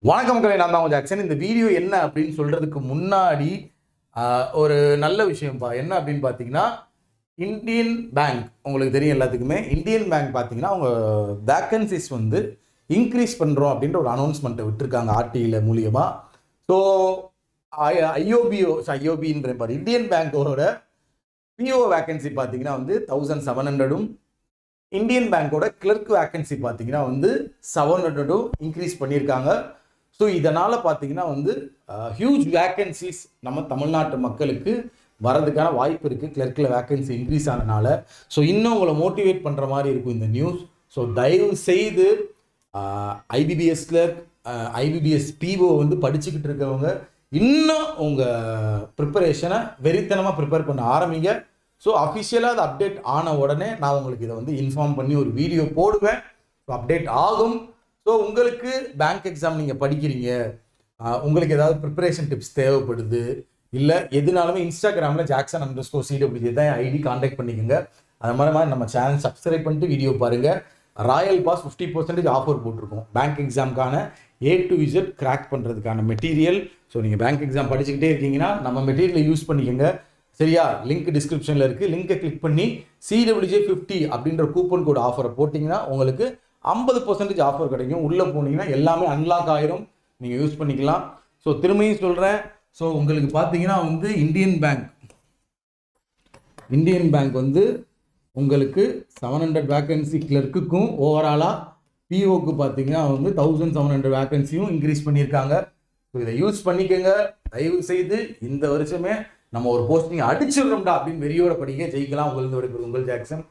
வணக்கம் மக்களே, நான் தான் ஜாக்சன். இந்த வீடியோ என்ன அப்படின்னு சொல்கிறதுக்கு முன்னாடி ஒரு நல்ல விஷயம்ப்பா. என்ன அப்படின்னு பார்த்தீங்கன்னா, இந்தியன் பேங்க் உங்களுக்கு தெரியும் எல்லாத்துக்குமே. இந்தியன் பேங்க் பார்த்தீங்கன்னா அவங்க வேக்கன்சிஸ் வந்து இன்க்ரீஸ் பண்ணுறோம் அப்படின்ற ஒரு அனௌன்ஸ்மெண்ட்டை விட்டுருக்காங்க ஆர்டியில் மூலியமாக. ஸோ ஐஓபின்ற பாரு இந்தியன் பேங்கோட பிஓ வேக்கன்சி பார்த்தீங்கன்னா வந்து 1700 இந்தியன் பேங்கோட கிளர்க் வேக்கன்சி பார்த்தீங்கன்னா வந்து 700 இன்க்ரீஸ் பண்ணியிருக்காங்க. ஸோ இதனால் பார்த்தீங்கன்னா வந்து ஹியூஜ் வேக்கன்சிஸ் நம்ம தமிழ்நாட்டு மக்களுக்கு வரதுக்கான வாய்ப்பு இருக்குது. கிளர்க்கில் வேக்கன்சி இன்க்ரீஸ் ஆனதுனால ஸோ இன்னும் உங்களை மோட்டிவேட் பண்ணுற மாதிரி இருக்கும் இந்த நியூஸ். ஸோ தயவு செய்து ஐபிபிஎஸ் கிளர்க், ஐபிபிஎஸ் பிஓ வந்து படிச்சுக்கிட்டு இருக்கவங்க இன்னும் உங்கள் ப்ரிப்பரேஷனை வெறித்தனமாக ப்ரிப்பேர் பண்ண ஆரம்பிங்க. ஸோ அஃபிஷியலாக அது அப்டேட் ஆன உடனே நான் உங்களுக்கு இதை வந்து இன்ஃபார்ம் பண்ணி ஒரு வீடியோ போடுவேன். ஸோ அப்டேட் ஆகும். ஸோ உங்களுக்கு பேங்க் எக்ஸாம் நீங்கள் படிக்கிறீங்க, உங்களுக்கு ஏதாவது ப்ரிப்பரேஷன் டிப்ஸ் தேவைப்படுது, இல்லை எதுனாலுமே இன்ஸ்டாகிராமில் Jackson_CWJ தான் ஐடி கான்டாக்ட் பண்ணிக்கோங்க. அது மாதிரி நம்ம சேனல் சப்ஸ்கிரைப் பண்ணிட்டு வீடியோ பாருங்கள். ராயல் பாஸ் 50% ஆஃபர் போட்டிருக்கோம் பேங்க் எக்ஸாமுக்கான A to Z கிராக் பண்ணுறதுக்கான மெட்டீரியல். ஸோ நீங்கள் பேங்க் எக்ஸாம் படிச்சுக்கிட்டே இருக்கீங்கன்னா நம்ம மெட்டீரியலை யூஸ் பண்ணிக்கோங்க. சரியா? லிங்க் டிஸ்கிரிப்ஷனில் இருக்குது. லிங்கை கிளிக் பண்ணி CWJ50 அப்படின்ற கூப்பன் கோட் ஆஃபரை போட்டிங்கன்னா உங்களுக்கு 50% ஆஃபர் கிடைக்கும். உள்ளே போனீங்கன்னா எல்லாமே அன்லாக் ஆயிரும், நீங்கள் யூஸ் பண்ணிக்கலாம். ஸோ திரும்பியும் சொல்கிறேன். ஸோ உங்களுக்கு பார்த்தீங்கன்னா வந்து இந்தியன் பேங்க் வந்து உங்களுக்கு 700 வேக்கன்சி கிளர்க்குக்கும் ஓவராலாக பிஓக்கு பார்த்தீங்கன்னா வந்து 1700 வேக்கன்சியும் இன்க்ரீஸ் பண்ணியிருக்காங்க. ஸோ இதை யூஸ் பண்ணிக்கோங்க. தயவு செய்து இந்த வருஷமே நம்ம ஒரு போஸ்டிங் அடிச்சிடுறோம்டா அப்படின்னு வெறியோட படிக்க ஜெயிக்கலாம். உங்களுக்கு உங்கள் ஜாக்சன்.